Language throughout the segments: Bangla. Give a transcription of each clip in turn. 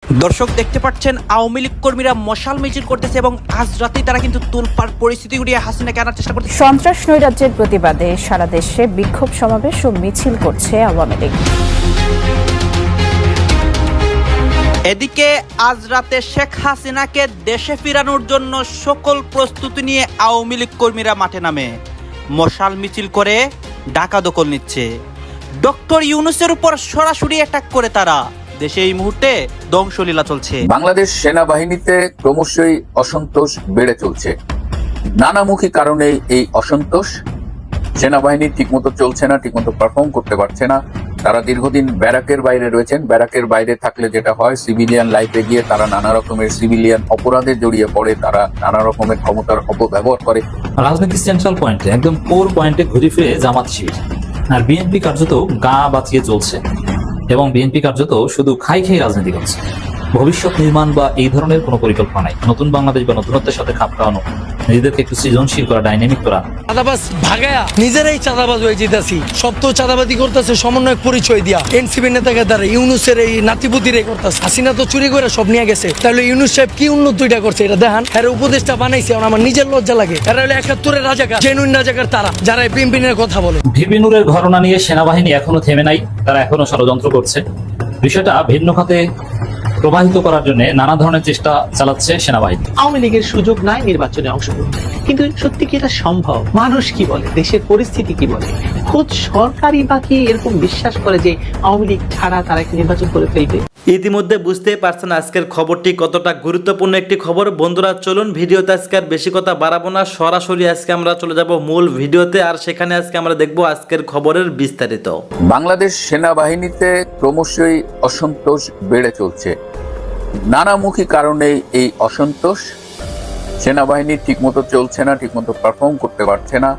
দর্শক দেখতে পাচ্ছেন আওয়ামী লীগ কর্মীরা মশাল মিছিল করতেছে এবং আজ রাতেই তারা কিন্তু তোলপাড় পরিস্থিতি উড়িয়ে হাসিনাকে আনার চেষ্টা করছে। সন্ত্রাস নৈরাজ্যের প্রতিবাদে সারা দেশে বিক্ষোভ সমাবেশ ও মিছিল করছে আওয়ামী লীগ। এদিকে আজ রাতে শেখ হাসিনাকে দেশে ফিরানোর জন্য সকল প্রস্তুতি নিয়ে আওয়ামী লীগ কর্মীরা মাঠে নামে মশাল মিছিল করে ঢাকা দখল নিচ্ছে। ডক্টর ইউনূসের উপর সরাসরি অ্যাটাক করে তারা দেশে এই মুহূর্তে ধ্বংসলীলা চলছে। বাংলাদেশ সেনাবাহিনীতে ক্রমশই অসন্তোষ বেড়ে চলছে। নানামুখী কারণে এই অসন্তোষ, সেনাবাহিনী ঠিকমতো চলছে না, ঠিকমতো পারফর্ম করতে পারছে না। তারা দীর্ঘদিন ব্যারাকের বাইরে রয়েছেন। ব্যারাকের বাইরে থাকলে যেটা হয়, সিভিলিয়ান লাইফে গিয়ে তারা নানা রকমের সিভিলিয়ান অপরাধে জড়িয়ে পড়ে, তারা নানা রকমের ক্ষমতার অপব্যবহার করে। রাজনৈতিক সেন্ট্রাল পয়েন্টে, একদম কোর পয়েন্টে ঘুরে ফিরে জামাত শিবির আর বিএনপি কার্যত গা বাঁচিয়ে চলছে এবং বিএনপি কার্যত শুধু খাই রাজনীতি করছে। ভবিষ্যৎ নির্মাণ বা এই ধরনের কোনো পরিকল্পনা নাই। নতুন বাংলাদেশ বা নতুনত্বের সাথে খাপ খাওয়ানো, নিজেদেরকে একটু সৃজনশীল করা, ডাইনামিক করা। চাঁদাবাজ ভাগায়া নিজেরাই চাঁদাবাজ হয়ে যেতেছি। সব তো চাঁদাবাজি করতেছে সমন্বয়ক পরিচয় দিয়া, এনসিপি নেতাকে দ্বারা ইউনূসের এই নাতিপুতির করতেছে। হাসিনা তো চুরি করে সব নিয়ে গেছে, তাহলে ইউনূস সাহেব কি উন্নতিটা করছে এটা দেখান। এর উপদেশটা বানাইছে, আমার নিজের লজ্জা লাগে। এরা হলো ৭১-এর রাজাকার, জেনুইন রাজাকার তারা, যারা বিএনপির কথা বলে। ভিপি নূরের ঘটনা নিয়ে সেনাবাহিনী এখনো থেমে নাই, তারা এখনো ষড়যন্ত্র করছে। বিষয়টা ভিন্ন খাতে প্রবাহিত করার জন্য নানা ধরনের চেষ্টা চালাচ্ছে সেনাবাহিনী। আওয়ামী লীগের সুযোগ নাই নির্বাচনে অংশগ্রহণ, কিন্তু সত্যি কি এটা সম্ভব? মানুষ কি বলে, দেশের পরিস্থিতি কি বলে? খোদ সরকারই বাকি এরকম বিশ্বাস করে যে আওয়ামী লীগ ছাড়া তারা একটি নির্বাচন করে ফেলবে? ইতিমধ্যে বুঝতেই পারছেন আজকের খবরটি কতটা গুরুত্বপূর্ণ একটি খবর। বন্ধুরা চলুন ভিডিওতে আজকে আর বেশি কথা বাড়াবো না, সরাসরি আজকে আমরা চলে যাব মূল ভিডিওতে। আর সেখানে আজকে আমরা দেখব আজকের খবরের বিস্তারিত। বাংলাদেশ সেনাবাহিনীতে ক্রমশই অসন্তোষ বেড়ে চলছে। নানামুখী কারণে এই অসন্তোষ, সেনাবাহিনী ঠিকমতো চলছে না, ঠিকমতো পারফর্ম করতে পারছে না।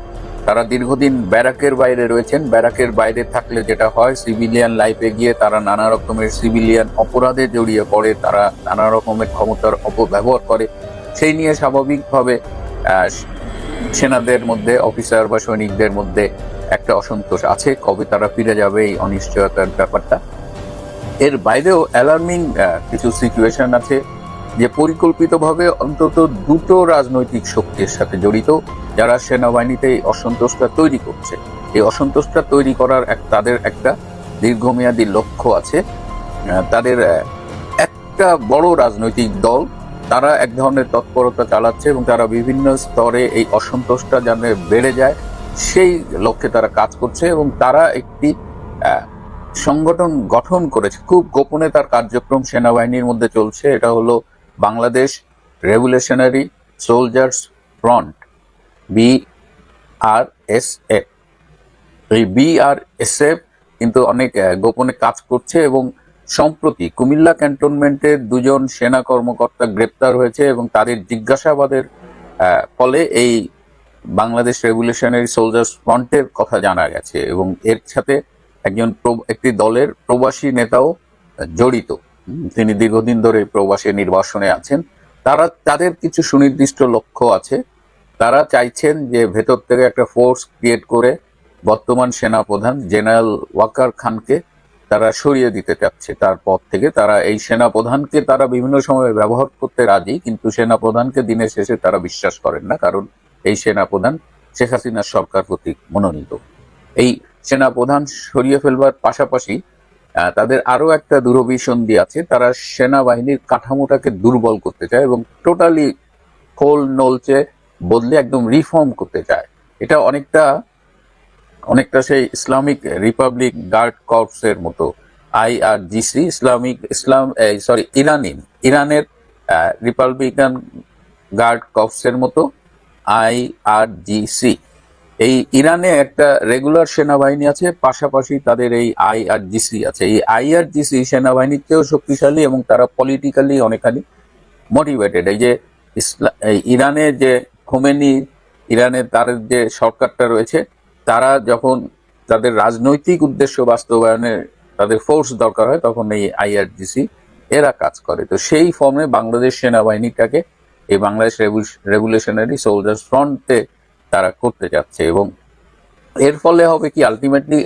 তারা দীর্ঘদিন ব্যারাকের বাইরে রয়েছেন। ব্যারাকের বাইরে থাকলে যেটা হয়, সিভিলিয়ান লাইফে গিয়ে তারা নানা রকমের সিভিলিয়ান অপরাধে জড়িয়ে পড়ে, তারা নানা রকমের ক্ষমতার অপব্যবহার করে। সেই নিয়ে স্বাভাবিকভাবে সেনাদের মধ্যে, অফিসার বা সৈনিকদের মধ্যে একটা অসন্তোষ আছে। কবে তারা ফিরে যাবে, এই অনিশ্চয়তার ব্যাপারটা। এর বাইরেও অ্যালার্মিং কিছু সিচুয়েশন আছে যে পরিকল্পিতভাবে অন্তত দুটো রাজনৈতিক শক্তির সাথে জড়িত, যারা সেনাবাহিনীতে এই অসন্তোষটা তৈরি করছে। এই অসন্তোষটা তৈরি করার তাদের একটা দীর্ঘমেয়াদী লক্ষ্য আছে। তাদের একটা বড় রাজনৈতিক দল, তারা এক ধরনের তৎপরতা চালাচ্ছে এবং তারা বিভিন্ন স্তরে এই অসন্তোষটা যেন বেড়ে যায় সেই লক্ষ্যে তারা কাজ করছে। এবং তারা একটি সংগঠন গঠন করেছে, খুব গোপনে তার কার্যক্রম সেনাবাহিনীর মধ্যে চলছে। এটা হলো Bangladesh revolutionary soldiers front, BRSF। এই BRSF কিন্তু অনেক গোপনে কাজ করছে এবং সম্প্রতি কুমিল্লা ক্যান্টনমেন্টের 2 সেনা কর্মকর্তা গ্রেপ্তার হয়েছে এবং তাদের জিজ্ঞাসাবাদের ফলে এই বাংলাদেশ রেভলিউশনারি সোলজার্স ফ্রন্টের কথা জানা গেছে এবং এর সাথে একটি দলের প্রবাসী নেতাও জড়িত। তিনি দীর্ঘদিন ধরে প্রবাসী নির্বাসনে আছেন। তাদের কিছু সুনির্দিষ্ট লক্ষ্য আছে। তারা চাইছেন যে ভেতর থেকে একটা ফোর্স ক্রিয়েট করে বর্তমান সেনাপ্রধান জেনারেল ওয়াকার খানকে তারা সরিয়ে দিতে চাচ্ছে তার পদ থেকে। তারা এই সেনাপ্রধানকে তারা বিভিন্ন সময় ব্যবহার করতে রাজি, কিন্তু সেনাপ্রধানকে দিনের শেষে তারা বিশ্বাস করেন না, কারণ এই সেনাপ্রধান শেখ হাসিনার সরকার কর্তৃক মনোনীত। এই সেনাপ্রধান সরিয়ে ফেলবার পাশাপাশি তাদের আরো একটা দূরভিসন্ধি আছে। তারা সেনাবাহিনীর কাঠামোটাকে দুর্বল করতে চায় এবং টোটালি খোল নলচে বদলে একদম রিফর্ম করতে চায়। এটা অনেকটা সেই ইসলামিক রিপাবলিক গার্ড কর্পসের মতো, IRGC, ইরানের রিপাবলিকান গার্ড কর্পসের মতো IRGC। এই ইরানে একটা রেগুলার সেনাবাহিনী আছে, পাশাপাশি তাদের এই IRGC আছে। এই IRGC সেনাবাহিনীর চেয়েও শক্তিশালী এবং তারা পলিটিক্যালি অনেকখানি মোটিভেটেড। এই যে ইরানের যে খোমেনি, ইরানের তার যে সরকারটা রয়েছে, তারা যখন তাদের রাজনৈতিক উদ্দেশ্য বাস্তবায়নে তাদের ফোর্স দরকার হয়, তখন এই IRGC এরা কাজ করে। তো সেই ফর্মে বাংলাদেশ সেনাবাহিনীটাকে এই বাংলাদেশ রেভলিউশনারি সোলজার্স ফ্রন্টে তারা করতে যাচ্ছে এবং এর ফলে হবে কি, আলটিমেটলি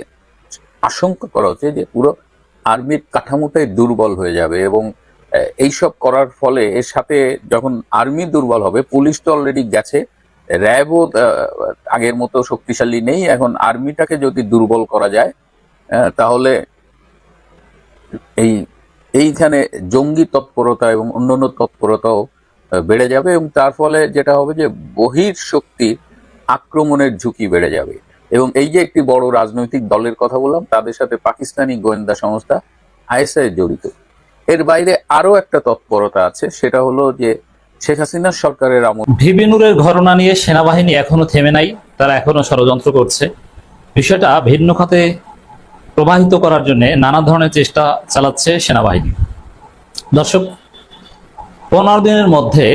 আশঙ্কা করা হচ্ছে যে পুরো আর্মির কাঠামোটাই দুর্বল হয়ে যাবে এবং এইসব করার ফলে এর সাথে যখন আর্মি দুর্বল হবে, পুলিশ তো অলরেডি গেছে, র্যাবও আগের মতো শক্তিশালী নেই, এখন আর্মিটাকে যদি দুর্বল করা যায় তাহলে এইখানে জঙ্গি তৎপরতা এবং অন্যান্য তৎপরতাও বেড়ে যাবে, এবং তার ফলে যেটা হবে যে বহির শক্তি আক্রমণের ঝুঁকি বেড়ে যাবে। এবং এই যে একটি বড় রাজনৈতিক দলের কথা বললাম, তাদের সাথে পাকিস্তানি গোয়েন্দা সংস্থা আইএসআই জড়িত। এর বাইরে আরো একটা তৎপরতা আছে, সেটা হলো যে শেখ হাসিনার সরকারের আমল ভিবি নূরের ঘটনা নিয়ে সেনাবাহিনী এখনো থেমে নাই, তারা এখনো ষড়যন্ত্র করছে। বিষয়টা ভিন্ন খাতে প্রবাহিত করার জন্য নানা ধরনের চেষ্টা চালাচ্ছে সেনাবাহিনী। দর্শক, 15 দিনের মধ্যে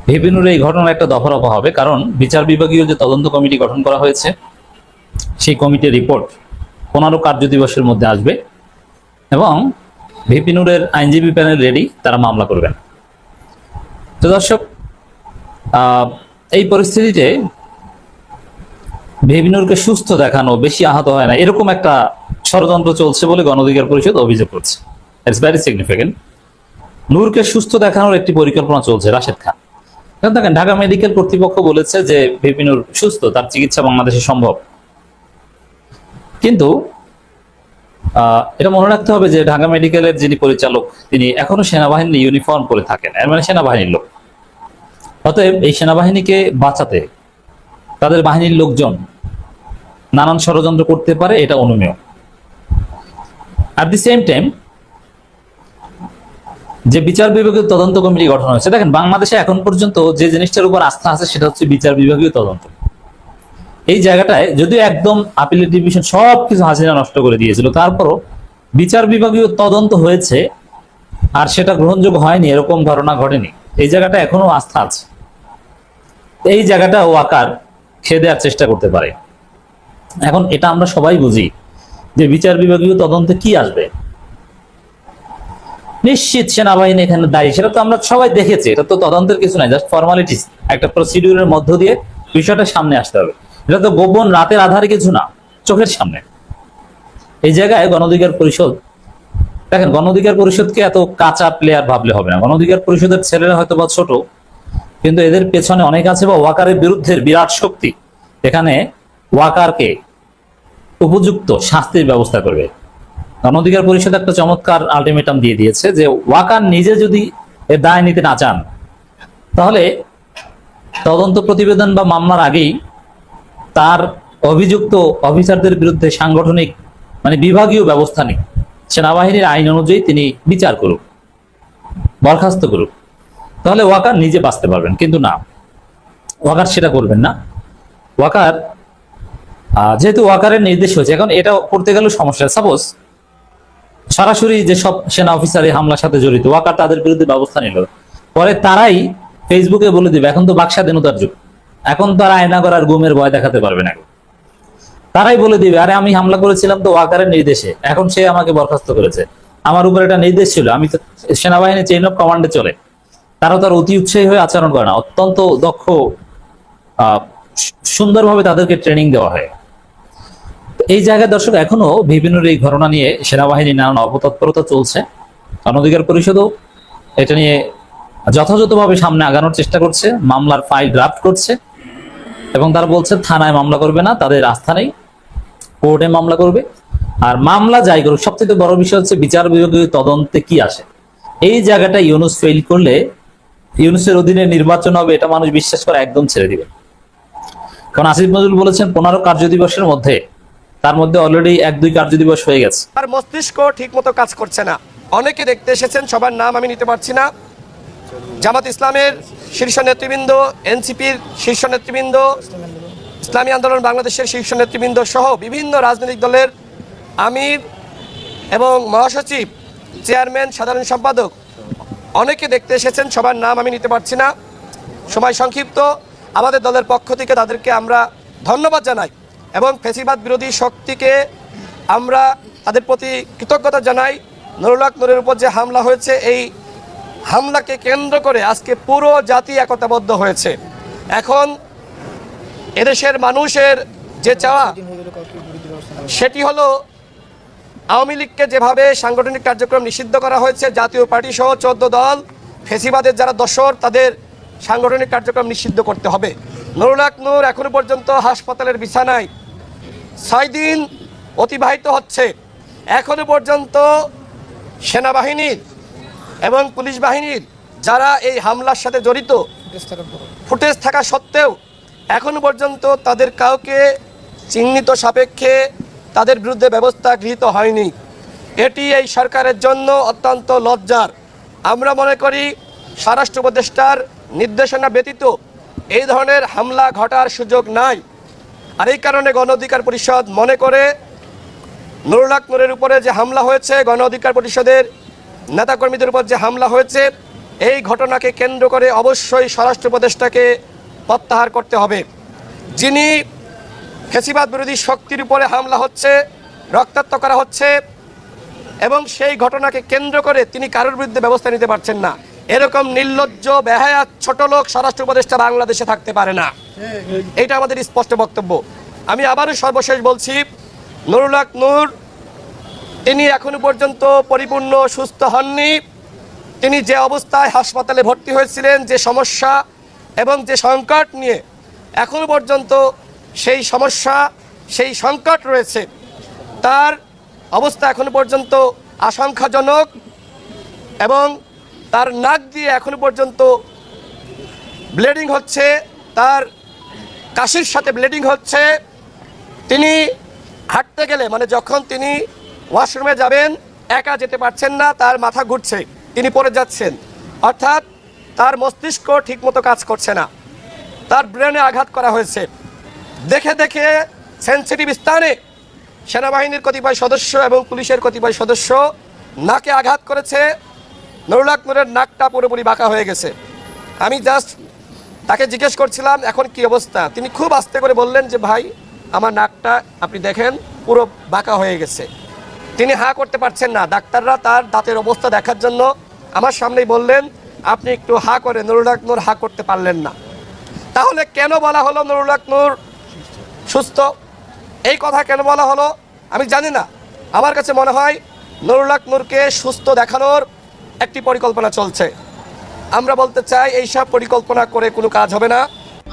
ভিবি নূরের এই ঘটনার একটা দফারফা হবে, কারণ বিচার বিভাগীয় যে তদন্ত কমিটি গঠন করা হয়েছে সেই কমিটির রিপোর্ট 15 কার্যদিবসের মধ্যে আসবে এবং ভিপি নূরের আইনজীবী প্যানেল রেডি, তারা মামলা করবেন। তো দর্শক, এই পরিস্থিতিতে ভিপি নূরকে সুস্থ দেখানো, বেশি আহত হয় না, এরকম একটা ষড়যন্ত্র চলছে বলে গণ অধিকার পরিষদ অভিযোগ করছে। It's very significant. নূরকে সুস্থ দেখানোর একটি পরিকল্পনা চলছে রাশেদ খান। দেখেন, ঢাকা মেডিকেল কর্তৃপক্ষ বলেছে যে ভিপি নূর সুস্থ, তার চিকিৎসা বাংলাদেশে সম্ভব। কিন্তু এটা মনে রাখতে হবে যে ঢাকা মেডিকেলের যিনি পরিচালক, তিনি এখনো সেনাবাহিনীর ইউনিফর্ম পরে থাকেন, এর মানে সেনাবাহিনীর লোক। অতএব এই সেনাবাহিনীকে বাঁচাতে তাদের বাহিনীর লোকজন নানান ষড়যন্ত্র করতে পারে, এটা অনুমেয়। অ্যাট দি সেম টাইম যে বিচার বিভাগীয় তদন্ত কমিটি গঠন হয়েছে, দেখেন বাংলাদেশে এখন পর্যন্ত যে জিনিসটার উপর আস্থা আছে সেটা হচ্ছে বিচার বিভাগীয় তদন্ত। এই জায়গাটায় যদিও একদম আপিলের ডিভিশন সবকিছু হাসিনা নষ্ট করে দিয়েছিল, তারপরও বিচার বিভাগীয় তদন্ত হয়েছে আর সেটা গ্রহণযোগ্য হয়নি, এরকম ঘটনা ঘটেনি। এই জায়গাটা এখনো আস্থা আছে। এই জায়গাটা ওয়াকার খেয়ে দেওয়ার চেষ্টা করতে পারে। এখন এটা আমরা সবাই বুঝি যে বিচার বিভাগীয় তদন্তে কি আসবে। নিশ্চিত সেনাবাহিনী এখানে দায়ী, সেটা তো আমরা সবাই দেখেছি। এটা তো তদন্তের কিছু নাই, জাস্ট ফর্মালিটিস, একটা প্রসিডিউরের মধ্য দিয়ে বিষয়টা সামনে আসতে হবে। এটা তো গোপন রাতের আধারে কিছু না, চোখের সামনে। এই জায়গায় গণ অধিকার পরিষদ, দেখেন গণ অধিকার পরিষদকে এত কাঁচা প্লেয়ার ভাবলে হবে না। গণ অধিকার পরিষদের ছেলেরা হয়তো বা ছোট, কিন্তু এদের পেছনে অনেক আছে, বা ওয়াকারের বিরুদ্ধে বিরাট শক্তি। এখানে ওয়াকারকে উপযুক্ত শাস্তির ব্যবস্থা করবে। গণ অধিকার পরিষদ একটা চমৎকার আলটিমেটাম দিয়ে দিয়েছে যে ওয়াকার নিজে যদি এর দায় নিতে না চান, তাহলে তদন্ত প্রতিবেদন বা মামলার আগেই তার অভিযুক্ত অফিসারদের বিরুদ্ধে সাংগঠনিক মানে বিভাগীয় ব্যবস্থা নিক, সেনাবাহিনীর আইন অনুযায়ী তিনি বিচার করুক, বরখাস্ত করুক, তাহলে ওয়াকার নিজে বাঁচতে পারবেন। কিন্তু না, ওয়াকার সেটা করবেন না। ওয়াকার যেহেতু ওয়াকারের নির্দেশ হয়েছে, এখন এটা করতে গেলেও সমস্যা। সাপোজ সরাসরি যেসব সেনা অফিসার এই হামলার সাথে জড়িত, ওয়াকার তাদের বিরুদ্ধে ব্যবস্থা নিল, পরে তারাই ফেসবুকে বলে দিবে এখন তো বাকস্বাধীনতার যুগ, এখন তো আর আয়না করার গুমের ভয় দেখাতে পারবে না। তারাই বলে দিবে আরে আমি হামলা করেছিলাম তো ওয়াকারের নির্দেশে, এখন সে আমাকে বরখাস্ত করেছে, আমার উপর একটা নির্দেশ ছিল, আমি তো সেনাবাহিনী চেইন অফ কমান্ডে চলে। তারা তার অতি উৎসাহী হয়ে আচরণ করে না, অত্যন্ত দক্ষ, সুন্দরভাবে তাদেরকে ট্রেনিং দেওয়া হয়। এই জায়গায় দর্শক এখনো বিভিন্ন এই ঘটনা নিয়ে সেনাবাহিনীর নানান অপতৎপরতা চলছে। গণ অধিকার পরিষদও এটা নিয়ে যথাযথভাবে সামনে আগানোর চেষ্টা করছে, মামলার ফাইল ড্রাফট করছে, এবং তারা বলছে থানায় মামলা করবে না, তাদের আস্থা নেই, কোর্টে মামলা করবে। আর মামলা যাই করুক, সবচেয়ে বড় বিষয় হচ্ছে বিচার বিভাগীয় তদন্তে কি আসে। এই জায়গাটা ইউনুস ফেল করলে ইউনুসের অধীনে নির্বাচন হবে, এটা মানুষ বিশ্বাস করে একদম ছেড়ে দিবে। কারণ আসিফ নজরুল বলেছেন 15 কার্যদিবসের মধ্যে, তার মধ্যে অলরেডি 1-2 কার্যদিবস হয়ে গেছে। আর মস্তিষ্ক ঠিক মতো কাজ করছে না। অনেকে দেখতে এসেছেন, সবার নাম আমি নিতে পারছি না। জামাত ইসলামের শীর্ষ নেতৃবৃন্দ, এনসিপির শীর্ষ নেতৃবৃন্দ, ইসলামী আন্দোলন বাংলাদেশের শীর্ষ নেতৃবৃন্দ সহ বিভিন্ন রাজনৈতিক দলের আমির এবং মহাসচিব, চেয়ারম্যান, সাধারণ সম্পাদক অনেকে দেখতে এসেছেন, সবার নাম আমি নিতে পারছি না, সময় সংক্ষিপ্ত। আমাদের দলের পক্ষ থেকে তাদেরকে আমরা ধন্যবাদ জানাই এবং ফ্যাসিবাদ বিরোধী শক্তিকে আমরা তাদের প্রতি কৃতজ্ঞতা জানাই। নুরুল হক নূরের উপর যে হামলা হয়েছে, এই হামলাকে কেন্দ্র করে আজকে পুরো জাতি একতাবদ্ধ হয়েছে। এখন এদেশের মানুষের যে চাওয়া সেটি হলো আওয়ামী লীগকে যেভাবে সাংগঠনিক কার্যক্রম নিষিদ্ধ করা হয়েছে, জাতীয় পার্টি সহ 14 দল ফেসিবাদের যারা দোসর তাদের সাংগঠনিক কার্যক্রম নিষিদ্ধ করতে হবে। নুরুল হক নূর এখনো পর্যন্ত হাসপাতালের বিছানায় 6 দিন অতিবাহিত হচ্ছে। এখনো পর্যন্ত সেনাবাহিনীর এবং পুলিশ বাহিনীর যারা এই হামলার সাথে জড়িত ফুটেজ থাকা সত্ত্বেও এখনো পর্যন্ত তাদের কাউকে চিহ্নিত সাপেক্ষে তাদের বিরুদ্ধে ব্যবস্থা গৃহীত হয়নি। এটি এই সরকারের জন্য অত্যন্ত লজ্জার। আমরা মনে করি স্বরাষ্ট্র উপদেষ্টার নির্দেশনা ব্যতীত এই ধরনের হামলা ঘটার সুযোগ নাই। আর এই কারণে গণ অধিকার পরিষদ মনে করে নুরুল হক নূরের উপরে যে হামলা হয়েছে, গণ অধিকার পরিষদের নেতাকর্মীদের উপর যে হামলা হয়েছে, এই ঘটনাকে কেন্দ্র করে অবশ্যই স্বরাষ্ট্র উপদেষ্টাকে প্রত্যাহার করতে হবে। যিনি ফ্যাসিবাদ বিরোধী শক্তির উপরে হামলা হচ্ছে, রক্তাক্ত করা হচ্ছে এবং সেই ঘটনাকে কেন্দ্র করে তিনি কারোর বিরুদ্ধে ব্যবস্থা নিতে পারছেন না, এরকম নির্লজ্জ বেহায়া ছোট লোক স্বরাষ্ট্র উপদেষ্টা বাংলাদেশে থাকতে পারে না। এটা আমাদের স্পষ্ট বক্তব্য। আমি আবারও সর্বশেষ বলছি, নুরুল হক নূর তিনি এখনো পর্যন্ত পরিপূর্ণ সুস্থ হননি। তিনি যে অবস্থায় হাসপাতালে ভর্তি হয়েছিলেন, যে সমস্যা এবং যে সংকট নিয়ে এখনো পর্যন্ত সেই সমস্যা সেই সংকট রয়েছে, তার অবস্থা এখনো পর্যন্ত আশঙ্কাজনক এবং তার নাক দিয়ে এখনো পর্যন্ত ব্লিডিং হচ্ছে, তার কাশির সাথে ব্লিডিং হচ্ছে। তিনি হাঁটতে গেলে মানে যখন তিনি ওয়াশরুমে যাবেন একা যেতে পারছেন না, তার মাথা ঘুরছে, তিনি পড়ে যাচ্ছেন, অর্থাৎ তার মস্তিষ্ক ঠিকমতো কাজ করছে না, তার ব্রেনে আঘাত করা হয়েছে। দেখে দেখে সেন্সিটিভ স্থানে সেনাবাহিনীর কতিপয় সদস্য এবং পুলিশের কতিপয় সদস্য নাকে আঘাত করেছে। নুরুল হক নূরের নাকটা পুরোপুরি বাঁকা হয়ে গেছে। আমি জাস্ট তাকে জিজ্ঞেস করছিলাম এখন কি অবস্থা, তিনি খুব আস্তে করে বললেন যে ভাই আমার নাকটা আপনি দেখেন পুরো বাঁকা হয়ে গেছে। তিনি হাঁ করতে পারছেন না। ডাক্তাররা তার দাঁতের অবস্থা দেখার জন্য আমার সামনেই বললেন আপনি একটু হাঁ করে, নুরুল হক নূর হাঁ করতে পারলেন না। তাহলে কেন বলা হলো নুরুল হক নূর সুস্থ? এই কথা কেন বলা হলো আমি জানি না। আমার কাছে মনে হয় নুরুল হক নূরকে সুস্থ দেখানোর একটি পরিকল্পনা চলছে। আমরা বলতে চাই এইসব পরিকল্পনা করে কোনো কাজ হবে না।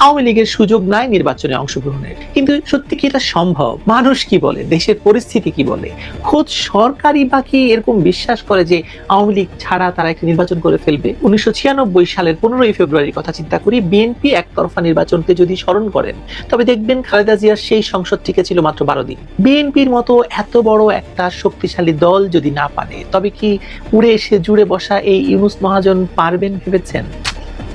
আওয়ামী লীগের সুযোগ নাই নির্বাচনে অংশগ্রহণের, কিন্তু সত্যি কি এটা সম্ভব? মানুষ কি বলে, দেশের পরিস্থিতি কি বলে? খোদ সরকারই বা কি এরকম বিশ্বাস করে যে আওয়ামী লীগ ছাড়া তারা একটা নির্বাচন করে ফেলবে? 1996 সালের 15ই ফেব্রুয়ারির কথা চিন্তা করি। বিএনপি একতরফা নির্বাচনকে যদি স্মরণ করেন তবে দেখবেন খালেদা জিয়ার সেই সংসদ টিকে ছিল মাত্র 12 দিন। বিএনপির মতো এত বড় একটা শক্তিশালী দল যদি না পারে তবে কি উড়ে এসে জুড়ে বসা এই ইউনূস মহাজন পারবেন ভেবেছেন?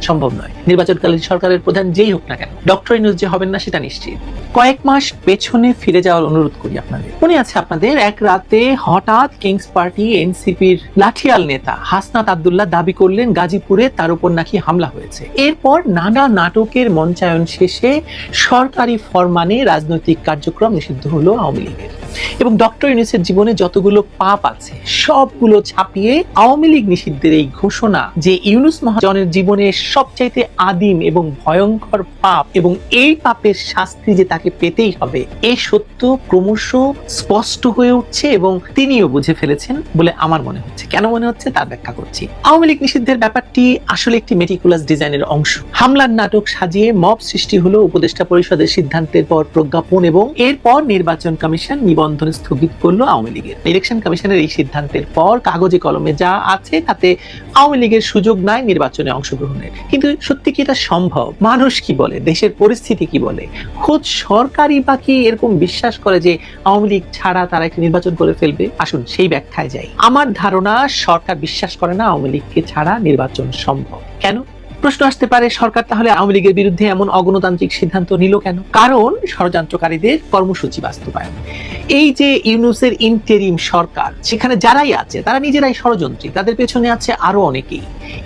সম্ভব নয়। নির্বাচনকালীন সরকারের প্রধান যেই হোক না কেন, ডক্টর ইউনূস যে হবেন না সেটা নিশ্চিত। কয়েক মাস পেছনে ফিরে যাওয়ার অনুরোধ করি আপনাদের। মনে আছে আপনাদের এক রাতে হঠাৎ কিংস পার্টি এনসিপির লাঠিয়াল নেতা হাসনাত আব্দুল্লাহ দাবি করলেন গাজীপুরে তার উপর নাকি হামলা হয়েছে। এরপর নানা নাটকের মঞ্চায়ন শেষে সরকারি ফরমানে রাজনৈতিক কার্যক্রম নিষিদ্ধ হলো আওয়ামী লীগের। এবং ডক্টর ইউনূসের জীবনে যতগুলো পাপ আছে সবগুলো ছাপিয়ে আওয়ামী লীগ নিষিদ্ধের এই ঘোষণা যে ইউনূস মহাজনের জীবনে সবচাইতে আদিম এবং ভয়ঙ্কর পাপ এবং এই পাপের শাস্তি যে তাকে পেতেই হবে, এই সত্য ক্রমশ স্পষ্ট হয়ে উঠছে এবং তিনিও বুঝে ফেলেছেন বলে আমার মনে হচ্ছে। কেন মনে হচ্ছে তার ব্যাখ্যা করছি। আওয়ামী লীগ নিষিদ্ধের ব্যাপারটি আসলে একটি মেটিকুলাস ডিজাইনের অংশ। হামলার নাটক সাজিয়ে মব সৃষ্টি হলো উপদেষ্টা পরিষদের সিদ্ধান্তের পর প্রজ্ঞাপন এবং এরপর নির্বাচন কমিশন নিবন্ধন স্থগিত করলো আওয়ামী লীগের। ইলেকশন কমিশনের এই সিদ্ধান্তের পর কাগজে কলমে যা আছে তাতে আওয়ামী লীগের সুযোগ নাই নির্বাচনে অংশগ্রহণের, কিন্তু সত্যি কি এটা সম্ভব? মানুষ কি বলে, দেশের পরিস্থিতি কি বলে? খোদ সরকারই বা কি এরকম বিশ্বাস করে যে আওয়ামী লীগ ছাড়া তারা একটা নির্বাচন করে ফেলবে? আসুন সেই ব্যাখ্যায় যাই। আমার ধারণা সরকার বিশ্বাস করে না আওয়ামী লীগকে ছাড়া নির্বাচন সম্ভব। কেন? প্রশ্ন আসতে পারে সরকার তাহলে আওয়ামী লীগের বিরুদ্ধে এমন অগণতান্ত্রিক সিদ্ধান্ত নিল কেন? কারণ ষড়যন্ত্রকারীদের কর্মসূচি বাস্তবায়ন। এই যে ইউনূসের ইন্টেরিম সরকার, সেখানে যারাই আছে তারা নিজেরাই ষড়যন্ত্রী, তাদের পেছনে আছে আরো অনেকেই।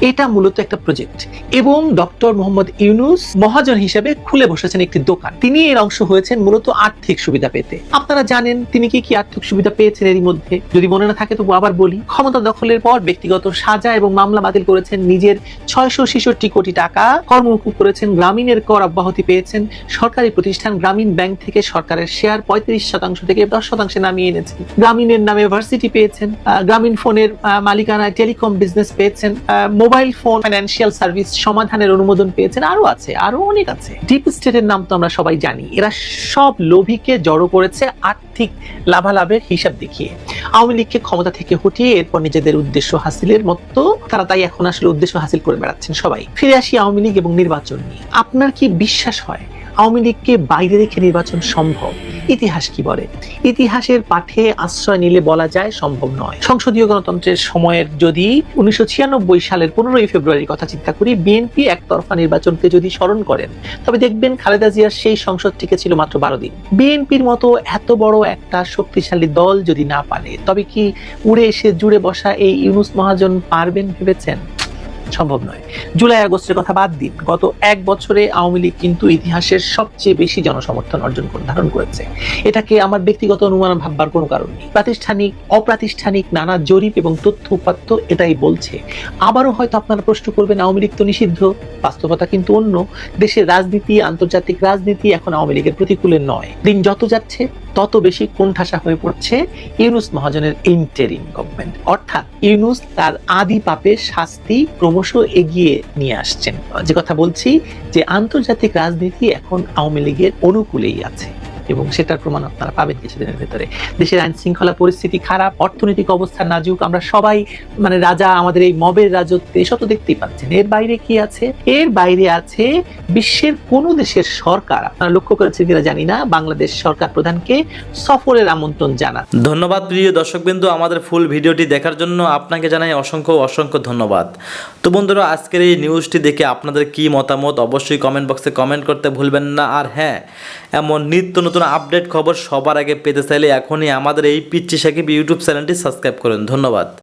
এটা মূলত একটা প্রজেক্ট, এবং ডক্টর মোহাম্মদ ইউনূস মহাজন হিসেবে খুলে বসেছেন একটি দোকান। তিনি এর অংশ হয়েছেন মূলত আর্থিক সুবিধা পেতে। আপনারা জানেন তিনি কি আর্থিক সুবিধা পেয়েছেন এরই মধ্যে, যদি মনে না থাকে তবু আবার বলি। ক্ষমতা দখলের পর ব্যক্তিগত সাজা এবং মামলা বাতিল করেছেন, নিজের 666 কোটি টাকা কর্মমুকুব করেছেন, গ্রামীণের কর অব্যাহতি পেয়েছেন, সরকারি প্রতিষ্ঠান গ্রামীণ ব্যাংক থেকে সরকারের শেয়ার 35% থেকে 10% নামিয়ে এনেছেন, গ্রামীণের নামে ভার্সিটি পেয়েছেন, গ্রামীণ ফোনের মালিকানায় টেলিকম বিজনেস পেয়েছেন, মোবাইল ফোন ফাইন্যান্সিয়াল সার্ভিস সমাধানের অনুমোদন পেয়েছেন, আরো অনেক আছে। ডিপ স্টেটের নাম তো আমরা সবাই জানি। এরা সব লোভীকে জড়ো করেছে আর্থিক লাভালাভের হিসাব দেখিয়ে, আওয়ামী লীগকে ক্ষমতা থেকে হটিয়ে এরপর নিজেদের উদ্দেশ্য হাসিলের মতো তারা তাই এখন আসলে উদ্দেশ্য হাসিল করে বেড়াচ্ছেন সবাই। ফিরে আসি আওয়ামী লীগ এবং নির্বাচন নিয়ে। আপনার কি বিশ্বাস হয় আওয়ামী লীগকে বাইরে রেখে নির্বাচন সম্ভব? ইতিহাস কি বলে? ইতিহাসের পাঠে আশ্রয় নিলে বলা যায় সম্ভব নয়। সংসদীয় গণতন্ত্রের সময়ের যদি 1996 সালের 15ই ফেব্রুয়ারির কথা চিন্তা করি, বিএনপি একতরফা নির্বাচনকে যদি স্মরণ করেন, তবে দেখবেন খালেদা জিয়ার সেই সংসদ ছিল মাত্র 12 দিন। বিএনপির মতো এত বড় একটা শক্তিশালী দল যদি না পারে, তবে কি উড়ে এসে জুড়ে বসা এই ইউনূস মহাজন পারবেন ভেবেছেন? সম্ভব নয়। জুলাই আগস্টের কথা বাদ দিন, গত 1 বছরে আওয়ামী লীগ কিন্তু ইতিহাসের সবচেয়ে বেশি জনসমর্থন ধারণ করেছে। এটাকে আমার ব্যক্তিগত অনুমান ভাববার কোনো কারণ নেই। প্রাতিষ্ঠানিক অপ্রাতিষ্ঠানিক নানা জরিপ এবং তথ্য উপাত্ত এটাই বলছে। আবারও হয়তো আপনারা প্রশ্ন করবেন আওয়ামী লীগ তো নিষিদ্ধ। বাস্তবতা কিন্তু অন্য। দেশের রাজনীতি, আন্তর্জাতিক রাজনীতি এখন আওয়ামী লীগের প্রতিকূলে নয়। দিন যত যাচ্ছে তত বেশি কোণঠাসা হয়ে পড়ছে ইউনূস মহাজনের ইন্টারিম গভর্নমেন্ট। অর্থাৎ ইউনূস তার আদি পাপের শাস্তি ক্রমশ এগিয়ে নিয়ে আসছেন। যে কথা বলছি যে আন্তর্জাতিক রাজনীতি এখন আওয়ামী লীগের অনুকূলেই আছে, এবং সেটার প্রমাণ আপনারা পাবেন কিছুদিনের ভেতরে। দেশের আইন শৃঙ্খলা পরিস্থিতি খারাপ, অর্থনৈতিক অবস্থা নাজুক, আমরা সবাই রাজা, আমাদের এই মবের রাজত্বে এসব তো দেখতেই পাচ্ছেন। এর বাইরে কি আছে? এর বাইরে আছে বিশ্বের কোন দেশের সরকার, আপনারা লক্ষ্য করেছেন কিনা জানি না, বাংলাদেশ সরকার প্রধানকে সফরের আমন্ত্রণ জানা। ধন্যবাদ প্রিয় দর্শকবৃন্দ, আমাদের ফুল ভিডিওটি দেখার জন্য আপনাকে জানাই অসংখ্য ধন্যবাদ। তো বন্ধুরা, আজকের এই নিউজটি দেখে আপনাদের কি মতামত অবশ্যই কমেন্ট বক্সে কমেন্ট করতে ভুলবেন না। আর হ্যাঁ, এমন নিত্য নতুন আপডেট খবর সবার আগে পেতে চাইলে এখনই আমাদের এই পিচ্চি সাকিব ইউটিউব চ্যানেলটি সাবস্ক্রাইব করুন। ধন্যবাদ।